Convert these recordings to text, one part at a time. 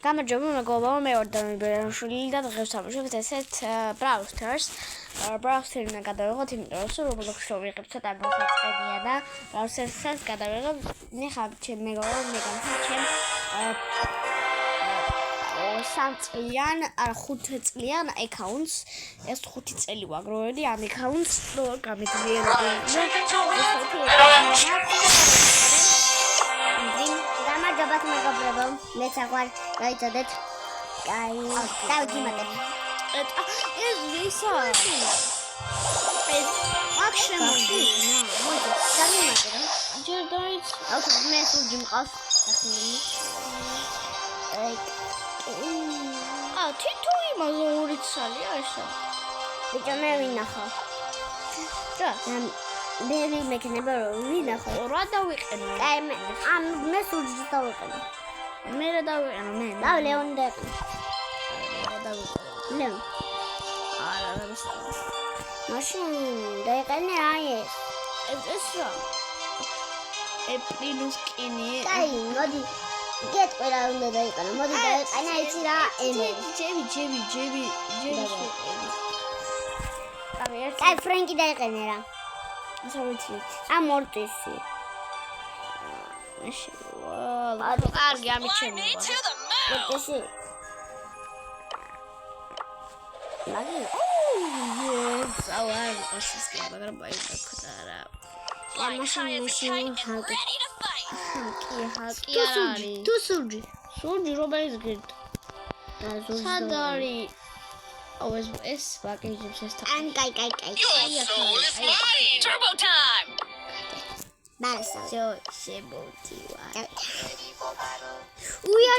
გამარჯობა მეგობრებო, მე ვარ დამი ბერაშვილი და დღეს ვთამაშობთ ესეთ Brawl Stars. Brawl Stars-ი გადავიღოთ, იმიტომ რომ Roblox-ში ვიღებ ცოტა განსაწყენია და Brawl Stars-ს გადავიღებ. ნახავ ჩემ მეგობრებო, მე გამხარჩენ 3 წლიან, არა 5 წლიან accounts. ეს 5 წელი ვაგროვდი ამ accounts რო გამიძლიერებდი. გამარჯობა მეგობრებო, მე საყვარ გაიცოდეთ. აი, დავდიმატებ. ეს ვისა? ეს მაქსიმუმი. მოდი, დავიმატებ. ჯერ დაიც. აუ, მე სულჯი მყავს. თითო იმაზე 2 წალია ესა. ბიჭო მე ვინახავ. რა? მე მეკნება რომ ვინახავ. რა დავიყენო? აი მე სულჯი დავიყენო. მე რა დავიყენო მე? და ლეონი დავიყენო. რა დავიყენო? ლეონი. არა, რა მისწავლა. მაშინ დაიყენე აი ეს რა? ეპრილუს კინი. აი, მოდი. გეტყვი რა უნდა დაიყენო. მოდი დაიყენე იცი რა ემე. ჯები. აი, ფრენკი დაიყენე რა. სავიცი. ამორტისი. მაშინ ვალ. კარგი, ამიჩემო. მორტისი. მაგი. ზავარ ყოსისკი, მაგრამ ბაიდა რა. მაშინ ჰალკი. ჰალკი არის. თუ სულჯი. სულჯი რომელიც გერთ. სადარი. ეს პაკეჯებს ეს თა. კაი. Turbo time. ბარსა. შემოვდივა. უია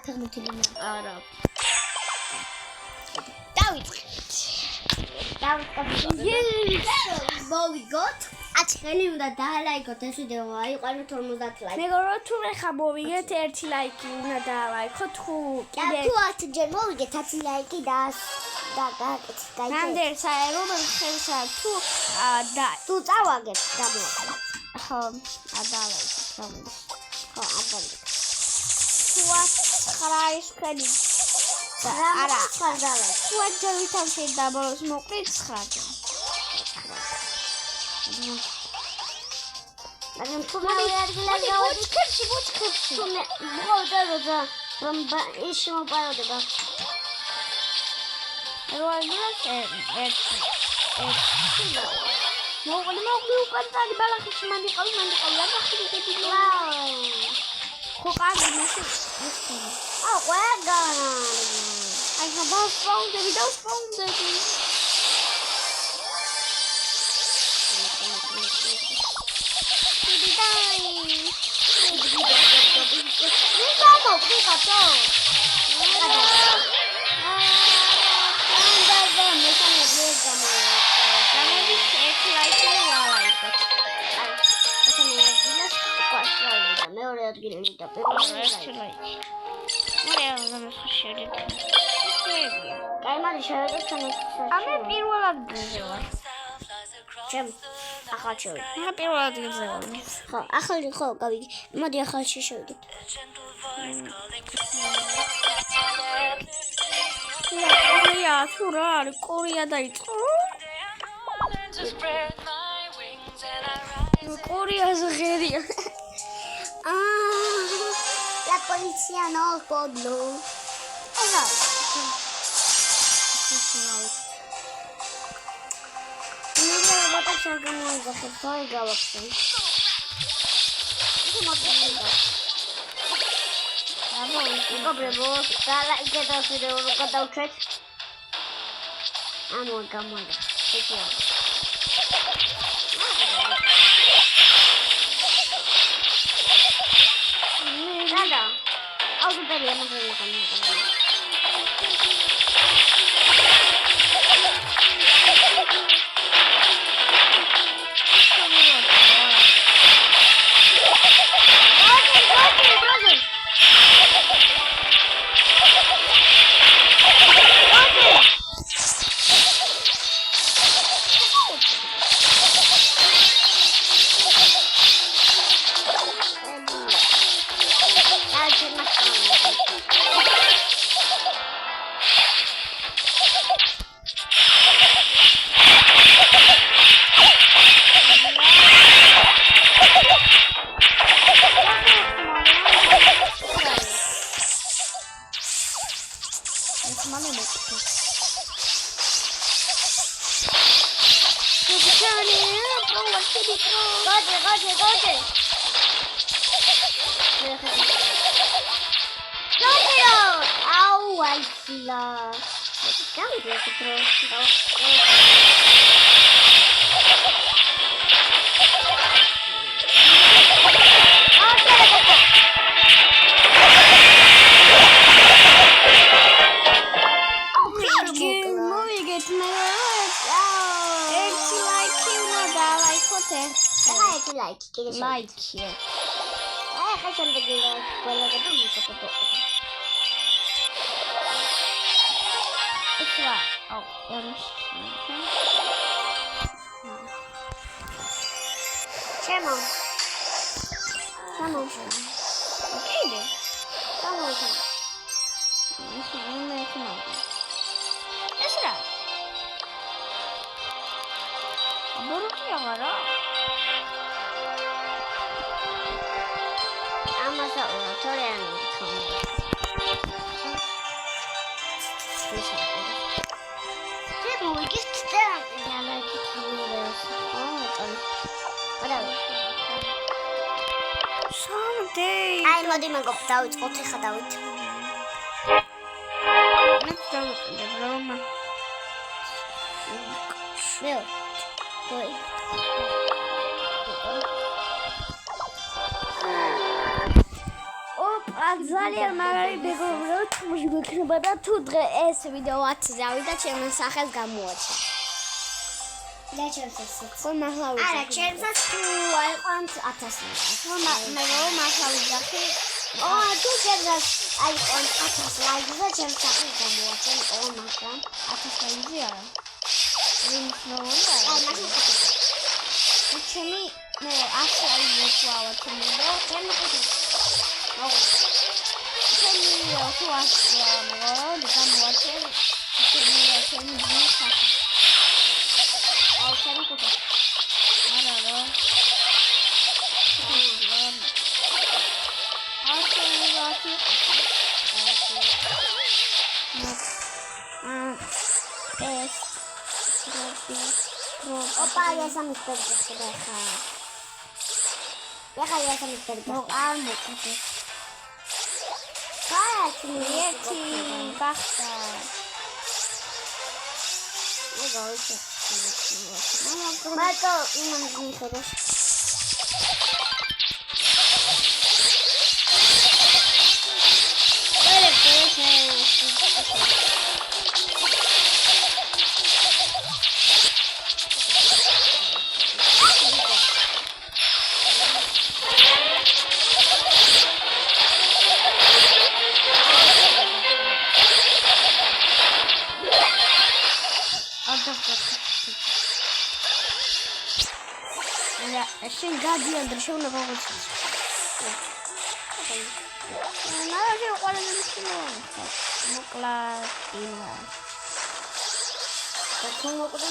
ფერმუტილინა. არა. მოვიგოთ. აჩხელი უნდა დაალაიქოთ ეს ვიდეო, აიყვანოთ 50 ლაიქი. მეგობრებო, თუ ხა მოვიგეთ 1 ლაიქი უნდა დაალაიქოთ, თუ კიდე თუ 10 ჯერ მოვიგეთ 10 ლაიქი და გააკეთეთ. რამდენი რომელი ხელსა თუ თუ წავაგეთ გამოაკეთეთ. ხო, დაალაიქოთ რომელი. ხო, აბალი. თუ 9 ის ხელი. არა, ხარდალა. თუ ჯერ ვითამში დაბოლოს მოყრით 9. მაგრამ თუ მე ადგილას გავედი, ბუჩქებში. თუ მე მოვიდა რომ ის შემოპაროდება. მოგვი უკანტალი ბალახში მანდიყავი არ გახდები. ხო, კარგი, მაშინ აუ, ყველგან. აი, დავსპაუნდები. მეორე ადგილები და პირველი კაი, მარი შევედეთ სამეცნიერო. ამე პირველ ადგილზე ვარ. ჩემ ახალ შევიდეთ. მე პირველ ადგილზე ვარ. ხო, ახალი ხო, გავიდი. მოდი ახალში შევიდეთ. კორეა, თუ რა არის? კორეა დაიწყო. კორეაზე ღერია. La policía no podlo. Esa. No me va a pasar con el profesor Galaxy. ¿Qué más pasa? Vamos, dale que te hace de uno que te uche. Amor, cámara. ¿Qué quieres? Nada. Algo pedíamos en el camino. Gode. Au, Alfila. Cambio que like here. I can be like it's right. Oh, Come on. Okay then. Come on. It's right. Someday. Ai, მოდი მეგობ დავიწყოთ ხა დავით. Meu. Foi. ძალიან მაგარი მეგობრებო, თამაში გვექნება და თუ დღე ეს ვიდეო 10-ზე ავიდა, ჩემს სახელს გამოაჩენ. და ჩემსაც. ხო მართლა ვიცი. არა, ჩემსაც თუ აიყვანთ 1000. ხო მეგობრებო, მართლა ვიცი. თუ ჩემსაც აიყვანთ 1000 ლაიქზე, ჩემს სახელს გამოაჩენ. მაგრამ 1000 ლაიქზე არა. ვინც ნოუნა. აი, მაგრამ ჩემი მე 100 ლაიქზე ვავა თუმცა ჩემი ჩემი თუ ასლა მეგობრებო, გამოაჩენ. ჩემი ძმა Kutha. Ara. Opa, ya se me perdió. Ya se me perdió. No, amo. Basta. Mato, una mujer. Шин гадиан дрешевна погода. Надо же уколы заместить. Муклатина. Почему куда?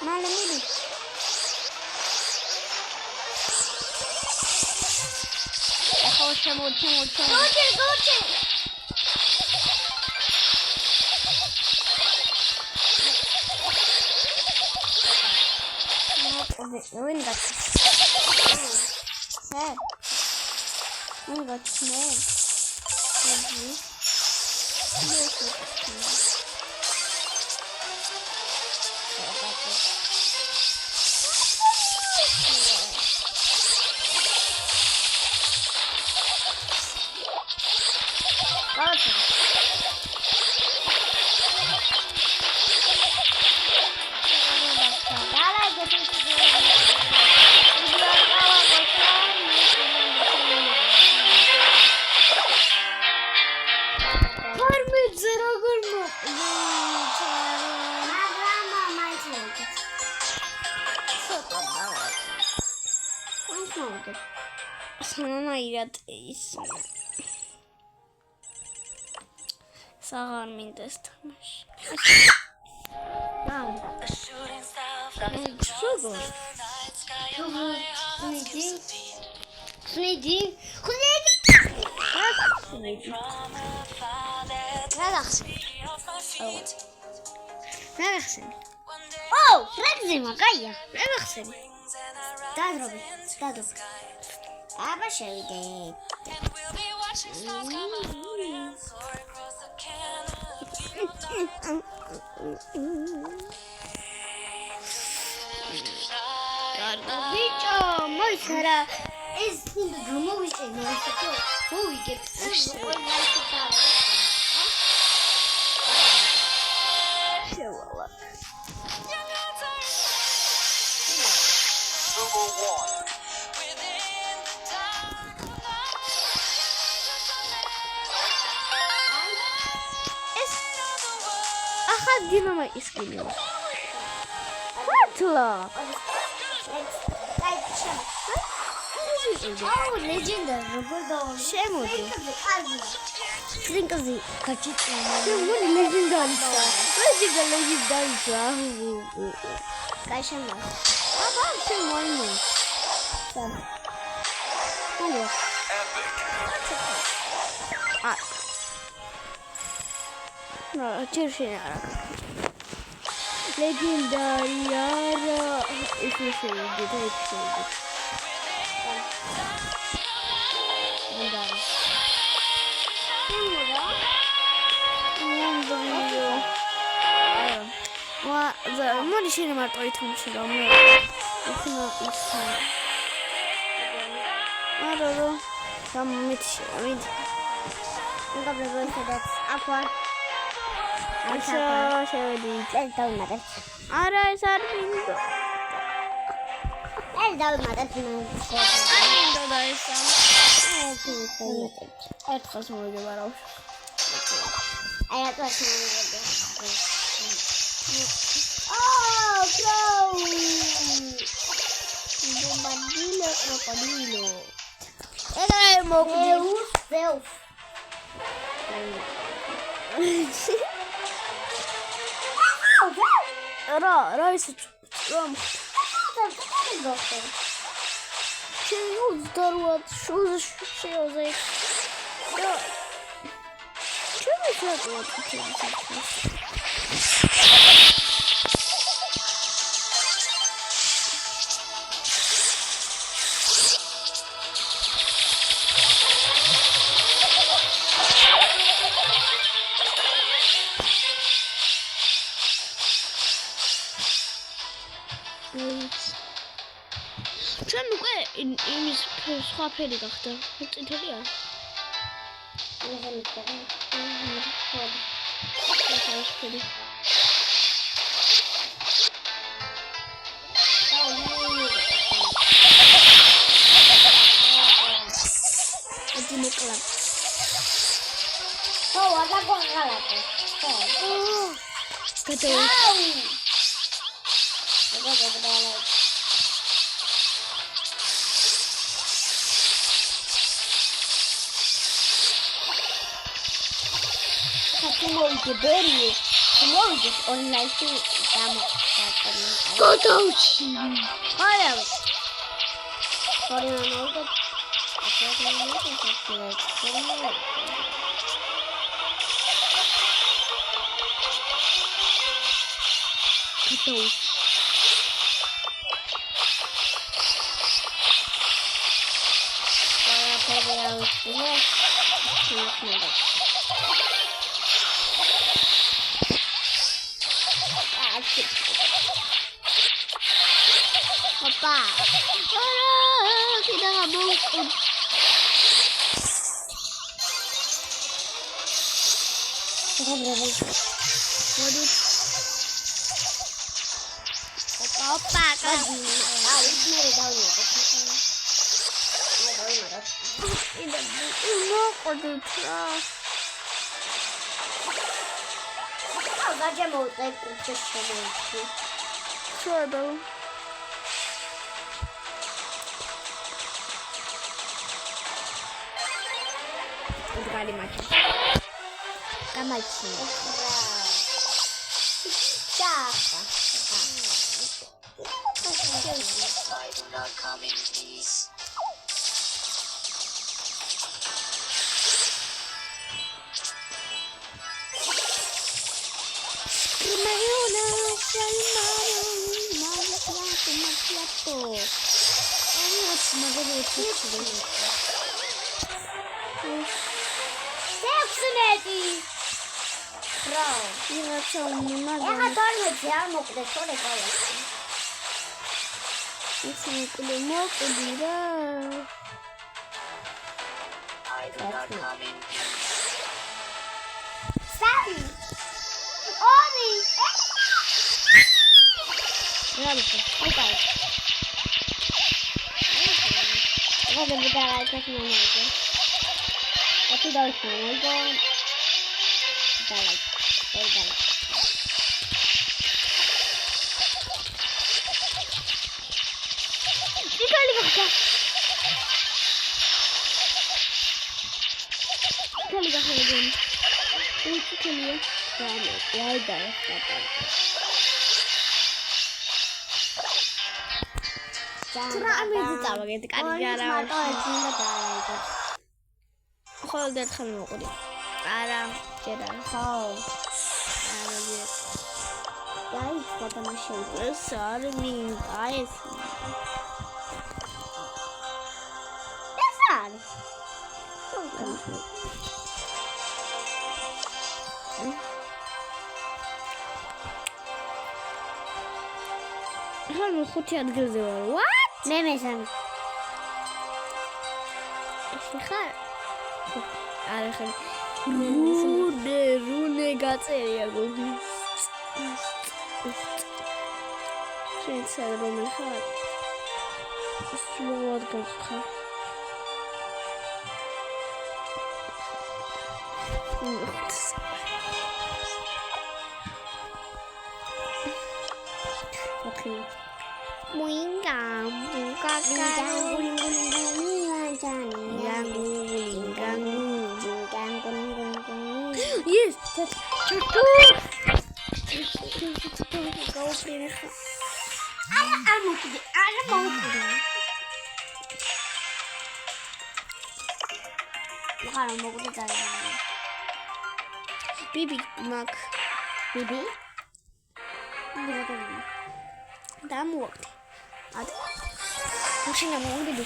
Мало мили. Я хочу мучить. Готи. When got hey. When got snake. Sananayrat is. Sağır mindes tanış. Snedi. Relaxen. ო, ფრეგზიმა, კაია. მე მახსენე. დადრობი. აბა შევიდე. ბიჭო, მოიცარა. ეს თინდა გამოვიჭენო ისეთო. მოვიგებ. შევალა. ახალ დინამიკის სკინი. ხათლა. აუ, ლეგენდარი, როგორ დავა. შემოდი. ფრინკაზი გაჭიტა. შემოდი ლეგენდარისა. ლეგენდარისა. გაიშენა. აბა შემოინო. ულო. ჯერშენ არა. ლეგენდარი არა. ეს შევიდე და ეს შევიდე. ლეგენდარი. მოდი შენ მარტო ითუმში რომ მე იქნა ისე არა გამომიჩი მოგაბლებ სადაც აფარ ასე შევედი დავუმატებ არა ეს არ მინდო ეს დავუმატებ არ მინდო და ესა ერთხელს მოვიგებ არა აი ატვას მოვიგებ Bombardilo, crocodilo. Era el moco. Deus. Ra isso. Vamos. Cheio de tarot, cheio de. ჩვენ უკვე იმის სხვა ფერი გახდა. წითელი არა. Berie, tomorrow online to Godauchi. Olha. Olha na outra. Opa, kita nggak mau. Waduh. Opa, kan? Ini daun ya. Ini waduh. Gajah mau naik ke sana itu. Coba. Untuk kali macam. Kamachi. Siapa? Mayona, Shalmano. ხო რაც მაგარი ეფექტი. 16. რა? ვიღაცა უმიმაგარი ეხა 12 არ მოკვდე თორე გავასწრე. ის მოკვდი რა Sally! Ori! რამე ოკაი Vado a buttare la cosa in mezzo. E tu dove sei? Dai. Piccoli cacca. Piccoli cacca again. Piccoli. Dai. ტრამი ძავაგეთ კარგი არა ხოლმე ერთხელ მოყვდი არა ჯერა ხო არა დაი ფოტომაშინ ეს არ მინდა ეს არის ხან ხუთი ადგილზე ვარ what მე მესამე ხარ არა ხარ რუნე გაწერია გოგი შეიძლება რომ ხარ სულად გახარ Muingam, yes, Bibi Mac. Bibi? დამოუკიდე. მაშინ მოვიდები.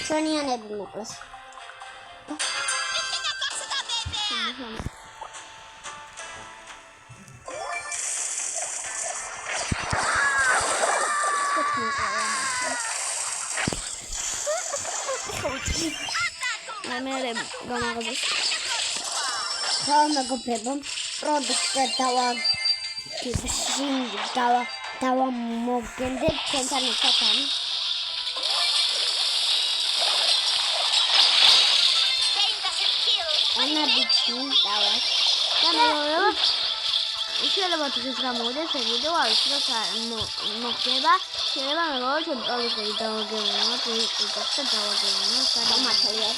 ჩვენიანები მოკლეს. მე გამაღაზეს. გამაგობებო პროდუქტი დავა მოგენდებ ჩვენთან ერთად ამ ანაბიჩი დავა გამოვიო შეიძლება დღეს გამოვიდეს ეს ვიდეო არ ვიცი რა მოხდება შეიძლება მეგობრებო ჩვენ პროდუქტი დავაგებინოთ და დავაგებინოთ გადამართებია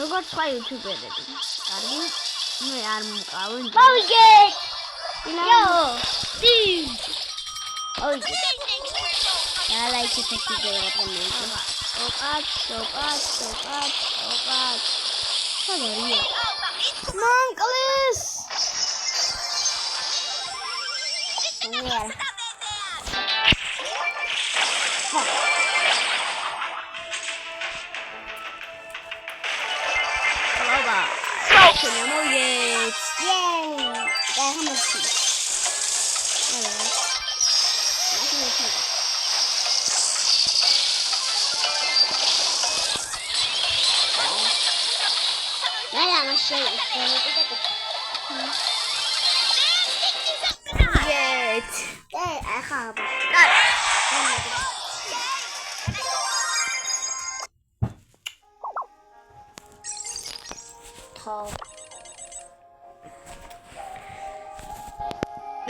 როგორც სხვა იუთუბერები კარგი მე არ მყავენ მოვიგეთ იო ой лайки такие делают опат Смотри Монклес Нет Оба Сочи, молодец Ей Дай хамочки на шею. Yes. I have.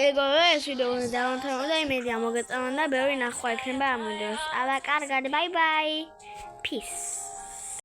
მეგობრებო, ვიდეო დავამთავრდა, იმედია მოგეწონდა, ბევრი ნახვა იქნება ამ ვიდეოს. აბა, კარგად, bye bye. Peace.